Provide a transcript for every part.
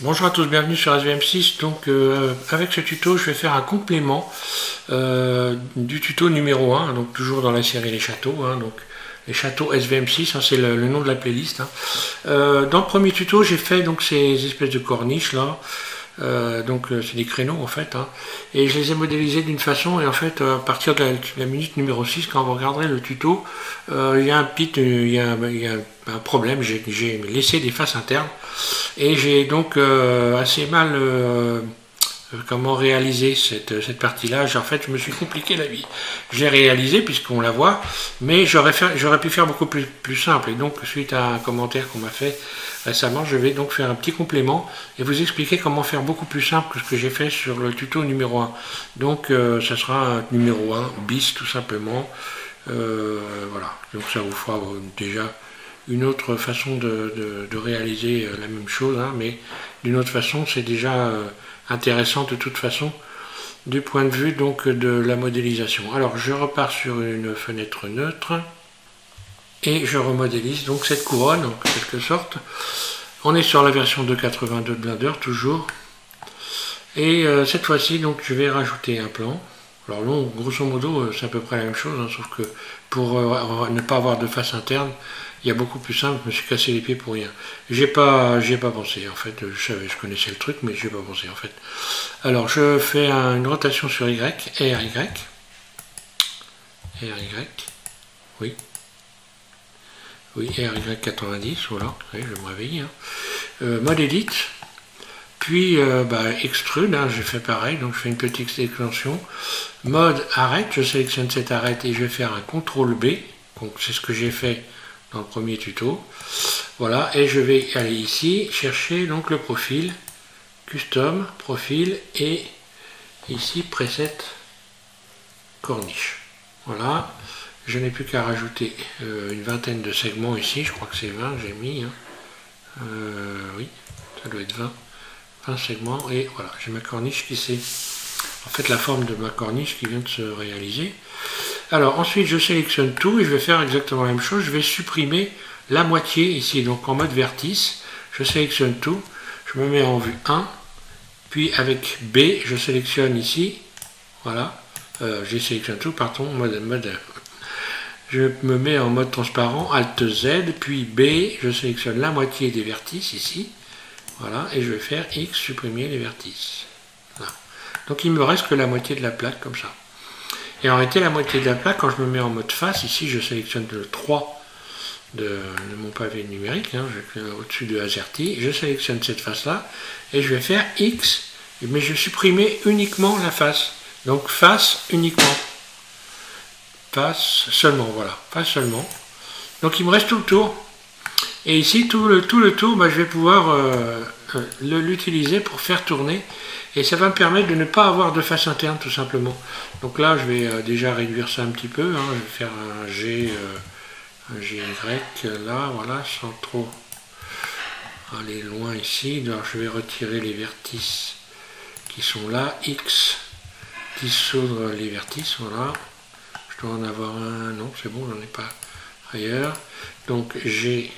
Bonjour à tous, bienvenue sur SVM6. Donc avec ce tuto, je vais faire un complément du tuto numéro 1, donc toujours dans la série Les Châteaux, donc les châteaux SVM6, c'est le nom de la playlist. Dans le premier tuto, j'ai fait donc ces espèces de corniches là, c'est des créneaux en fait, et je les ai modélisés d'une façon, et en fait à partir de la minute numéro 6, quand vous regarderez le tuto, il y a un problème, j'ai laissé des faces internes, et j'ai donc assez mal comment réaliser cette partie-là. En fait, je me suis compliqué la vie. J'ai réalisé, puisqu'on la voit, mais j'aurais pu faire beaucoup plus simple. Et donc, suite à un commentaire qu'on m'a fait récemment, je vais donc faire un petit complément et vous expliquer comment faire beaucoup plus simple que ce que j'ai fait sur le tuto numéro 1. Donc, ça sera un numéro 1 bis, tout simplement. Voilà. Donc, ça vous fera déjà une autre façon de réaliser la même chose, mais d'une autre façon, c'est déjà intéressant de toute façon du point de vue donc de la modélisation. Alors je repars sur une fenêtre neutre et je remodélise donc cette couronne en quelque sorte. On est sur la version 2.82 de Blender toujours, et cette fois-ci donc je vais rajouter un plan. Alors non, grosso modo c'est à peu près la même chose, sauf que pour ne pas avoir de face interne, il y a beaucoup plus simple. Je me suis cassé les pieds pour rien. J'y ai pas pensé en fait. Je connaissais le truc, mais j'y ai pas pensé en fait. Alors je fais une rotation sur Y, RY, oui, RY 90, voilà. Je vais me réveiller. Mode Edit, puis extrude. J'ai fait pareil, donc je fais une petite extension. Mode arrête, je sélectionne cette arrête et je vais faire un CTRL B. Donc c'est ce que j'ai fait dans le premier tuto. Voilà, et je vais aller ici chercher donc le profil, custom, profil, et ici preset corniche. Voilà, je n'ai plus qu'à rajouter une vingtaine de segments ici, je crois que c'est 20, j'ai mis, oui, ça doit être 20 segments, et voilà, j'ai ma corniche qui s'est, en fait la forme de ma corniche qui vient de se réaliser. Alors ensuite je sélectionne tout et je vais faire exactement la même chose. Je vais supprimer la moitié ici, donc en mode vertice. Je sélectionne tout, je me mets en vue 1, puis avec B je sélectionne ici, voilà, je sélectionne tout, pardon, je me mets en mode transparent, Alt Z, puis B, je sélectionne la moitié des vertices ici, voilà, et je vais faire X, supprimer les vertices. Voilà. Donc il me reste que la moitié de la plaque comme ça. Et en réalité, la moitié de la plaque, quand je me mets en mode face, ici je sélectionne le 3 de mon pavé numérique, au-dessus de AZERTY, je sélectionne cette face-là, et je vais faire X, mais je vais supprimer uniquement la face. Donc face uniquement. Face seulement, voilà, face seulement. Donc il me reste tout le tour. Et ici, tout le tour, je vais pouvoir l'utiliser pour faire tourner. Et ça va me permettre de ne pas avoir de face interne, tout simplement. Donc là, je vais déjà réduire ça un petit peu. Je vais faire un GY, là, voilà, sans trop aller loin ici. Alors, je vais retirer les vertices qui sont là. X, dissoudre les vertices, voilà. Je dois en avoir un, non, c'est bon, j'en ai pas ailleurs. Donc GY,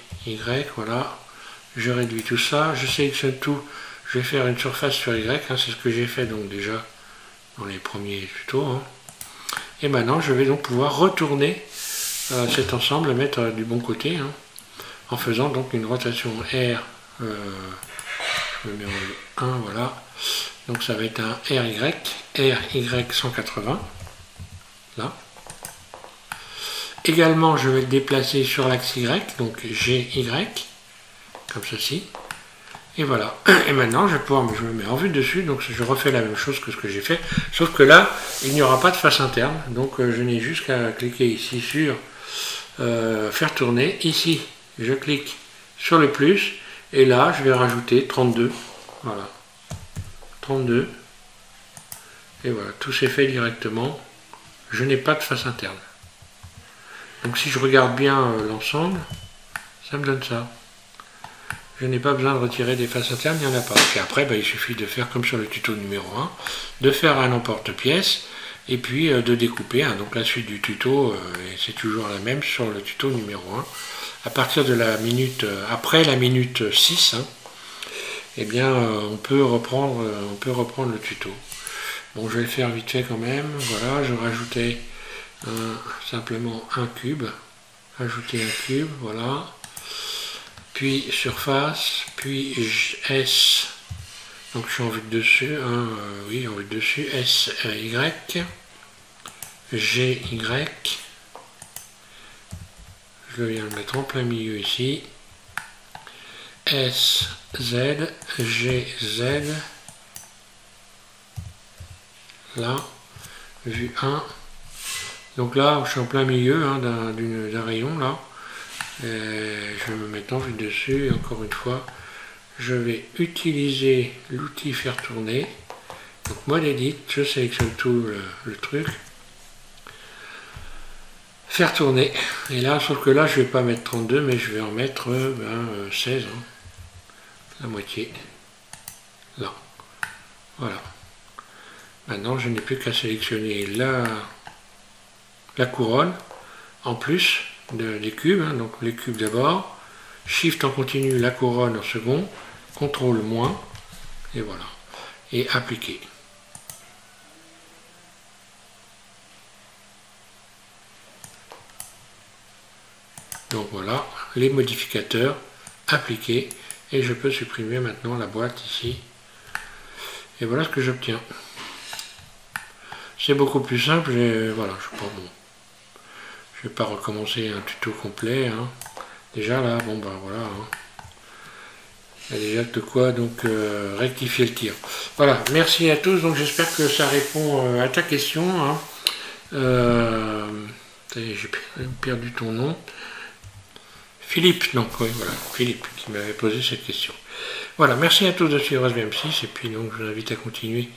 voilà. Je réduis tout ça, je sélectionne tout. Je vais faire une surface sur Y, c'est ce que j'ai fait donc déjà dans les premiers tutos. Et maintenant, je vais donc pouvoir retourner cet ensemble, le mettre du bon côté, en faisant donc une rotation R, je me mets en 1, voilà. Donc ça va être un RY 180, là. Également, je vais le déplacer sur l'axe Y, donc GY, comme ceci. Et voilà. Et maintenant, je me mets en vue dessus, donc je refais la même chose que ce que j'ai fait, sauf que là, il n'y aura pas de face interne, donc je n'ai juste qu'à cliquer ici sur faire tourner. Ici, je clique sur le plus, et là, je vais rajouter 32. Voilà. 32. Et voilà, tout s'est fait directement. Je n'ai pas de face interne. Donc si je regarde bien l'ensemble, ça me donne ça. Je n'ai pas besoin de retirer des faces internes, il n'y en a pas. Et après, il suffit de faire comme sur le tuto numéro 1, de faire un emporte-pièce, et puis de découper. Donc la suite du tuto, c'est toujours la même sur le tuto numéro 1. À partir de la minute, après la minute 6, eh bien on peut reprendre le tuto. Bon, je vais le faire vite fait quand même. Voilà, je rajoutais simplement un cube. Ajouter un cube, voilà. Puis surface, puis S. Donc je suis en vue de dessus, oui, en vue de dessus. S, Y. G, Y. Je viens le mettre en plein milieu ici. S, Z, G, Z. Là, vue 1. Donc là, je suis en plein milieu d'un rayon là. Et je vais me mettre en vue dessus et encore une fois, je vais utiliser l'outil faire tourner. Donc mode edit, je sélectionne tout le truc. Faire tourner. Et là, sauf que là, je vais pas mettre 32, mais je vais en mettre 16. La moitié. Là. Voilà. Maintenant, je n'ai plus qu'à sélectionner la couronne en plus des cubes. Donc les cubes d'abord. Shift en continu, la couronne en second. CTRL moins. Et voilà. Et appliquer. Donc voilà, les modificateurs appliqués. Et je peux supprimer maintenant la boîte ici. Et voilà ce que j'obtiens. C'est beaucoup plus simple. Voilà, je vais pas recommencer un tuto complet. Déjà là, bon ben voilà. Il y a déjà de quoi donc rectifier le tir. Voilà, merci à tous. Donc j'espère que ça répond à ta question. J'ai perdu ton nom. Philippe, donc oui, voilà, Philippe qui m'avait posé cette question. Voilà, merci à tous de suivre SVM6 et puis donc je vous invite à continuer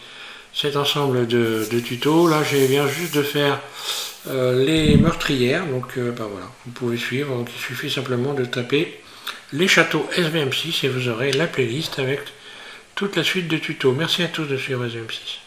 cet ensemble de tutos. Là, je viens juste de faire les meurtrières, donc voilà, vous pouvez suivre. Donc il suffit simplement de taper les châteaux SVM6 et vous aurez la playlist avec toute la suite de tutos. Merci à tous de suivre SVM6.